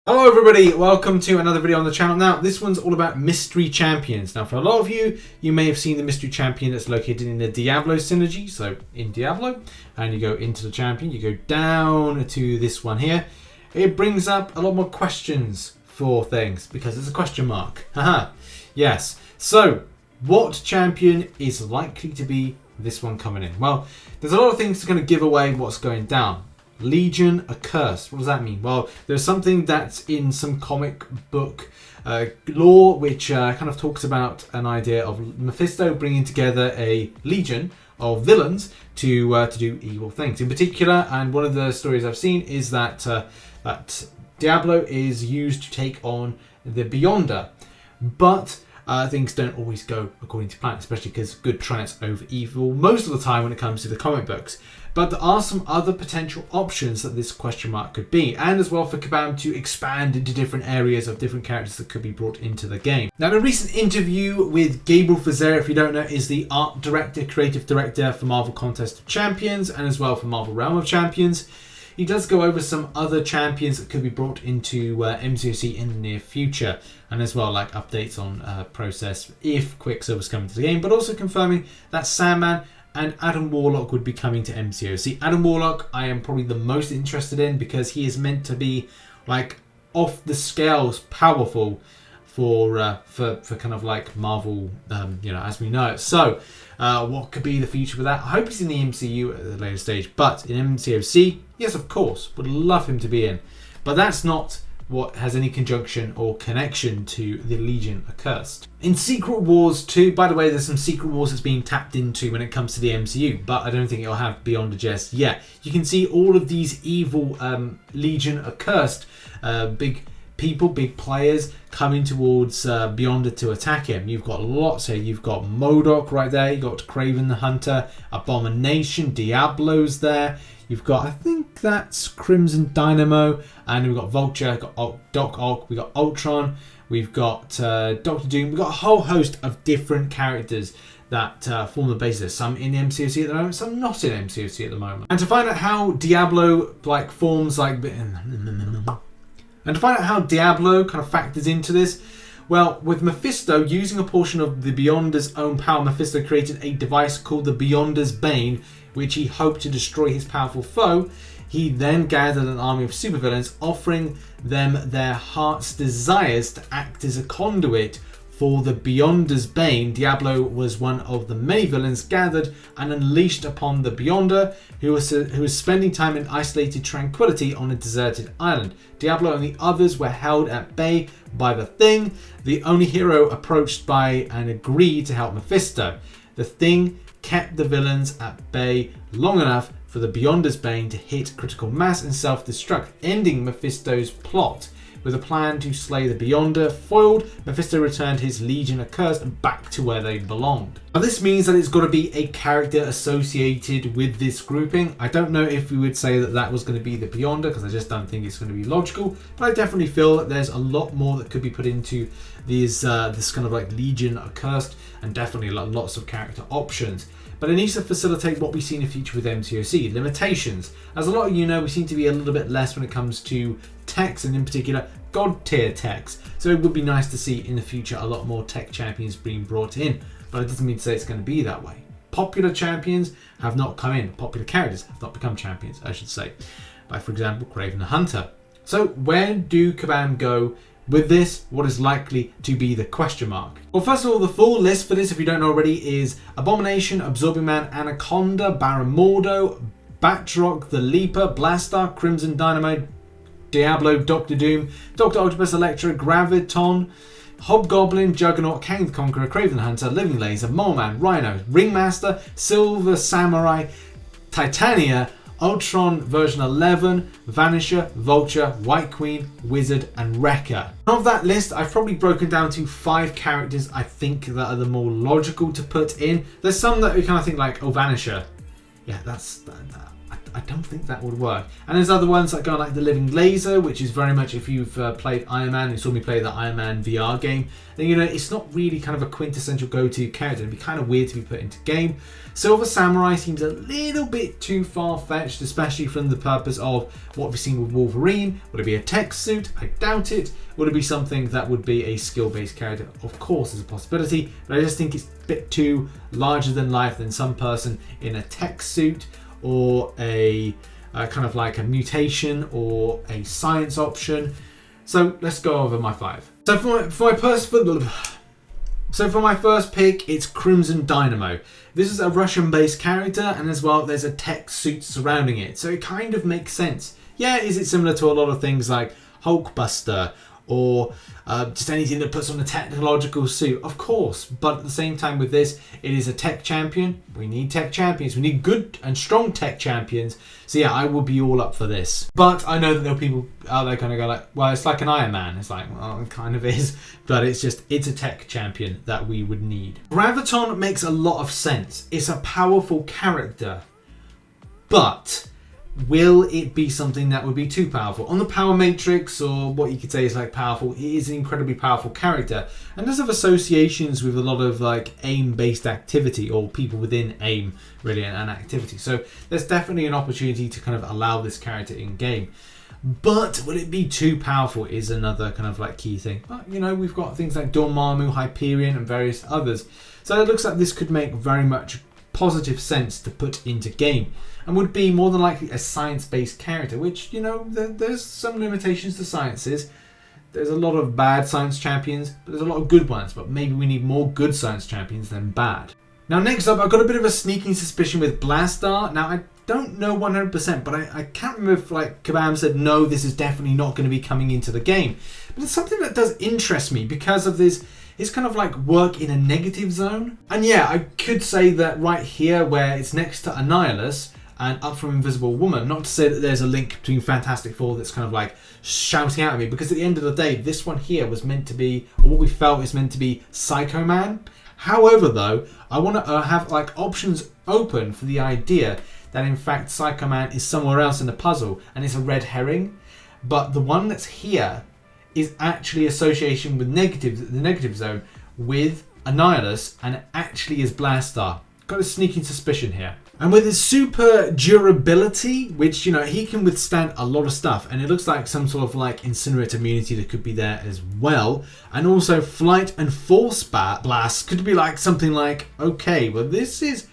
Hello everybody, welcome to another video on the channel. Now this one's all about mystery champions. Now for a lot of you, you may have seen the mystery champion that's located in the Diablo synergy. So in Diablo, and you go into the champion, you go down to this one here. It brings up a lot more questions for things because there's a question mark. Haha, yes. So what champion is likely to be this one coming in? Well, there's a lot of things to kind of give away what's going down. Legion Accursed. What does that mean? Well, there's something that's in some comic book lore which kind of talks about an idea of Mephisto bringing together a legion of villains to do evil things. In particular, and one of the stories I've seen is that that Diablo is used to take on the Beyonder, but things don't always go according to plan, especially because good triumphs over evil most of the time when it comes to the comic books. But there are some other potential options that this question mark could be, and as well for Kabam to expand into different areas of different characters that could be brought into the game. Now, in a recent interview with Gabriel, fazer, if you don't know, is the art director, creative director for Marvel Contest of Champions and as well for Marvel Realm of Champions. He does go over some other champions that could be brought into MCOC in the near future, and as well like updates on process if Quicksilver's coming to the game, but also confirming that Sandman and Adam Warlock would be coming to MCOC. Adam Warlock I am probably the most interested in because he is meant to be like off the scales powerful for kind of like Marvel, as we know it. So what could be the future with that? I hope he's in the MCU at a later stage, but in MCOC, yes, of course, would love him to be in. But that's not what has any conjunction or connection to the Legion Accursed. In Secret Wars 2, by the way, there's some Secret Wars that's being tapped into when it comes to the MCU, but I don't think it'll have Beyonder just yet. You can see all of these evil Legion Accursed, big people, big players coming towards Beyonder to attack him. You've got lots here. You've got MODOK right there. You've got Kraven the Hunter, Abomination, Diablo's there. You've got, I think that's Crimson Dynamo, and we've got Vulture, we've got Doc Ock, we've got Ultron, we've got Doctor Doom. We've got a whole host of different characters that form the basis. Some in MCOC at the moment, some not in MCOC at the moment. And to find out how Diablo forms and to find out how Diablo kind of factors into this, well, with Mephisto using a portion of the Beyonder's own power, Mephisto created a device called the Beyonder's Bane, which he hoped to destroy his powerful foe. He then gathered an army of supervillains, offering them their heart's desires to act as a conduit for the Beyonder's Bane. Diablo was one of the many villains gathered and unleashed upon the Beyonder, who was spending time in isolated tranquility on a deserted island. Diablo and the others were held at bay by the Thing, the only hero approached by and agreed to help Mephisto. The Thing kept the villains at bay long enough for the Beyonder's Bane to hit critical mass and self-destruct, ending Mephisto's plot. With a plan to slay the Beyonder foiled, Mephisto returned his Legion Accursed back to where they belonged. Now this means that it's got to be a character associated with this grouping. I don't know if we would say that that was going to be the Beyonder because I just don't think it's going to be logical, but I definitely feel that there's a lot more that could be put into these this kind of like Legion Accursed, and definitely lots of character options. But it needs to facilitate what we see in the future with MCOC. Limitations. As a lot of you know, we seem to be a little bit less when it comes to techs, and in particular god tier techs. So it would be nice to see in the future a lot more tech champions being brought in. But it doesn't mean to say it's going to be that way. Popular champions have not come in. Popular characters have not become champions, I should say. Like for example, Kraven the Hunter. So where do Kabam go with this? What is likely to be the question mark? Well, first of all, the full list for this, if you don't know already, is Abomination, Absorbing Man, Anaconda, Baron Mordo, Batroc, the Leaper, Blasstar, Crimson Dynamo, Diablo, Doctor Doom, Dr. Octopus, Electra, Graviton, Hobgoblin, Juggernaut, Kang the Conqueror, Kraven the Hunter, Living Laser, Mole Man, Rhino, Ringmaster, Silver Samurai, Titania, Ultron version 11, Vanisher, Vulture, White Queen, Wizard, and Wrecker. Of that list, I've probably broken down to 5 characters I think that are the more logical to put in. There's some that we kind of think like, oh, Vanisher. Yeah, I don't think that would work. And there's other ones that go like the Living Laser, which is very much, if you've played Iron Man, you saw me play the Iron Man VR game, then you know it's not really kind of a quintessential go-to character. It'd be kind of weird to be put into game. Silver Samurai seems a little bit too far-fetched, especially from the purpose of what we've seen with Wolverine. Would it be a tech suit? I doubt it. Would it be something that would be a skill-based character? Of course, there's a possibility, but I just think it's a bit too larger than life than some person in a tech suit or a kind of like a mutation or a science option. So let's go over my 5. So for my first pick, it's Crimson Dynamo. This is a Russian-based character, and as well, there's a tech suit surrounding it. So it kind of makes sense. Yeah, is it similar to a lot of things like Hulkbuster or just anything that puts on a technological suit? Of course, but at the same time with this, it is a tech champion. We need tech champions. We need good and strong tech champions. So yeah, I will be all up for this. But I know that there are people out there kind of go like, well, it's like an Iron Man. It's like, well, it kind of is. But it's a tech champion that we would need. Graviton makes a lot of sense. It's a powerful character. But will it be something that would be too powerful? On the power matrix, or what you could say is like powerful, it is an incredibly powerful character and does have associations with a lot of like AIM-based activity, or people within AIM really, and activity. So there's definitely an opportunity to kind of allow this character in game. But will it be too powerful is another kind of like key thing. But you know, we've got things like Dormammu, Hyperion and various others. So it looks like this could make very much positive sense to put into game, and would be more than likely a science-based character, which, you know, there's some limitations to sciences. There's a lot of bad science champions, but there's a lot of good ones, but maybe we need more good science champions than bad. Now next up, I've got a bit of a sneaking suspicion with Blasstar. Now I don't know 100%, but I can't remember if like Kabam said, no, this is definitely not going to be coming into the game. But it's something that does interest me because of this. It's kind of like work in a negative zone. And yeah, I could say that right here where it's next to Annihilus and up from Invisible Woman, not to say that there's a link between Fantastic Four that's kind of like shouting out at me, because at the end of the day, this one here was meant to be, or what we felt is meant to be, Psycho Man. However though, I want to have like options open for the idea that in fact Psycho Man is somewhere else in the puzzle and it's a red herring. But the one that's here is actually association with the negative zone with Annihilus, and it actually is Blasstar. Got a sneaking suspicion here. And with his super durability, which, you know, he can withstand a lot of stuff, and it looks like some sort of like incinerate immunity that could be there as well. And also flight and force blast could be like something like, okay, well this is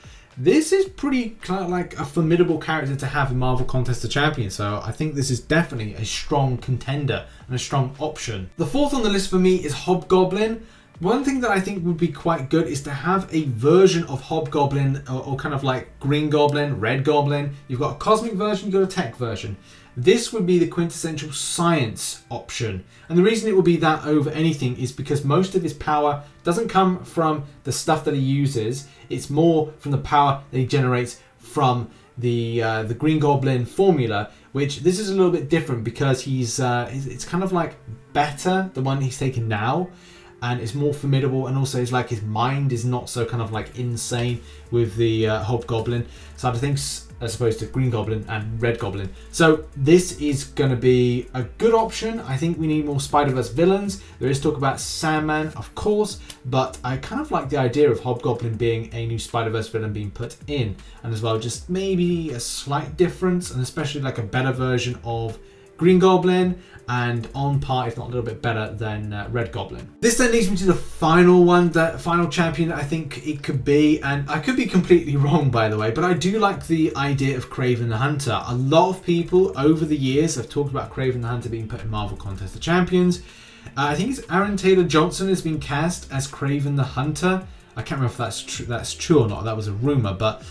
pretty kind of like a formidable character to have in Marvel Contest of Champions. So I think this is definitely a strong contender and a strong option. The fourth on the list for me is Hobgoblin. One thing that I think would be quite good is to have a version of Hobgoblin, or kind of like Green Goblin, Red Goblin. You've got a cosmic version, you've got a tech version. This would be the quintessential science option. And the reason it will be that over anything is because most of his power doesn't come from the stuff that he uses. It's more from the power that he generates from the Green Goblin formula, which this is a little bit different because it's kind of like better, the one he's taken now. And it's more formidable, and also it's like his mind is not so kind of like insane with the Hobgoblin side of things, as opposed to Green Goblin and Red Goblin. So this is going to be a good option. I think we need more Spider-Verse villains. There is talk about Sandman, of course, but I kind of like the idea of Hobgoblin being a new Spider-Verse villain being put in, and as well just maybe a slight difference, and especially like a better version of Green Goblin, and on par, if not a little bit better, than Red Goblin. This then leads me to the final one, the final champion that I think it could be, and I could be completely wrong by the way, but I do like the idea of Kraven the Hunter. A lot of people over the years have talked about Kraven the Hunter being put in Marvel Contest of Champions. I think it's Aaron Taylor Johnson has been cast as Kraven the Hunter. I can't remember if that's true or not, that was a rumour, but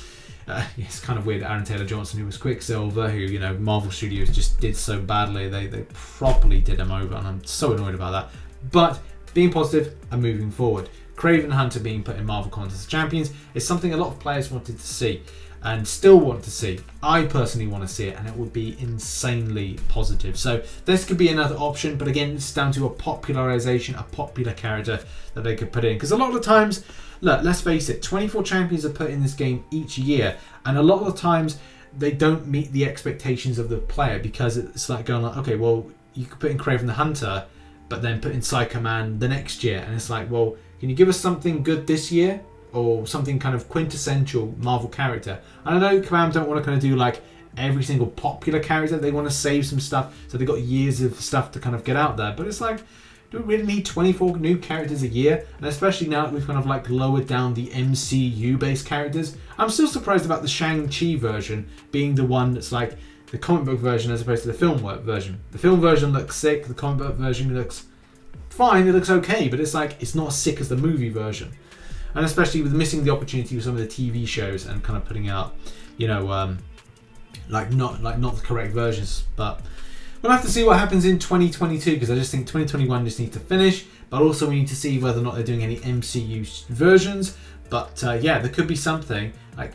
it's kind of weird that Aaron Taylor Johnson, who was Quicksilver, who, you know, Marvel Studios just did so badly, they properly did him over, and I'm so annoyed about that. But being positive and moving forward, Kraven Hunter being put in Marvel Contest of Champions is something a lot of players wanted to see and still want to see. I personally want to see it, and it would be insanely positive. So this could be another option, but again, it's down to a popularization, a popular character that they could put in. Because a lot of the times, look, let's face it, 24 champions are put in this game each year, and a lot of the times they don't meet the expectations of the player, because it's like going like, okay, well, you could put in Kraven the Hunter, but then put in Psycho Man the next year, and it's like, well, can you give us something good this year, or something kind of quintessential Marvel character? And I know Kabam don't want to kind of do like every single popular character. They want to save some stuff, so they've got years of stuff to kind of get out there. But it's like, do we really need 24 new characters a year? And especially now that we've kind of like lowered down the MCU based characters. I'm still surprised about the Shang-Chi version being the one that's like the comic book version as opposed to the film version. The film version looks sick, the comic book version looks fine, it looks okay, but it's like, it's not as sick as the movie version. And especially with missing the opportunity with some of the TV shows and kind of putting out, you know, not the correct versions. But we'll have to see what happens in 2022, because I just think 2021 just needs to finish. But also we need to see whether or not they're doing any MCU versions. But yeah, there could be something like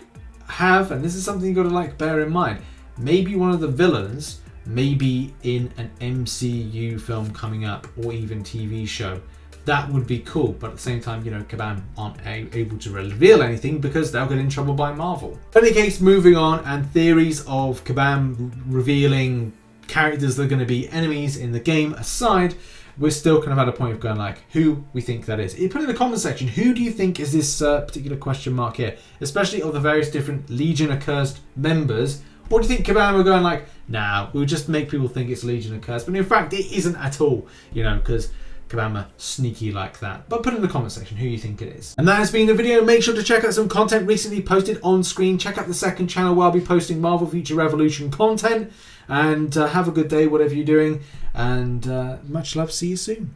and this is something you got to like bear in mind. Maybe one of the villains may be in an MCU film coming up, or even TV show. That would be cool, but at the same time, you know, Kabam aren't able to reveal anything because they'll get in trouble by Marvel. In any case, moving on, and theories of Kabam revealing characters that are going to be enemies in the game aside, we're still kind of at a point of going like, who we think that is. You put in the comment section, who do you think is this particular question mark here? Especially of the various different Legion Accursed members. Or do you think Kabam are going like, nah, we'll just make people think it's Legion Accursed, but in fact it isn't at all, you know, because Kabam are sneaky like that. But put in the comment section who you think it is. And that has been the video. Make sure to check out some content recently posted on screen. Check out the second channel where I'll be posting Marvel Future Revolution content. And have a good day, whatever you're doing. And much love. See you soon.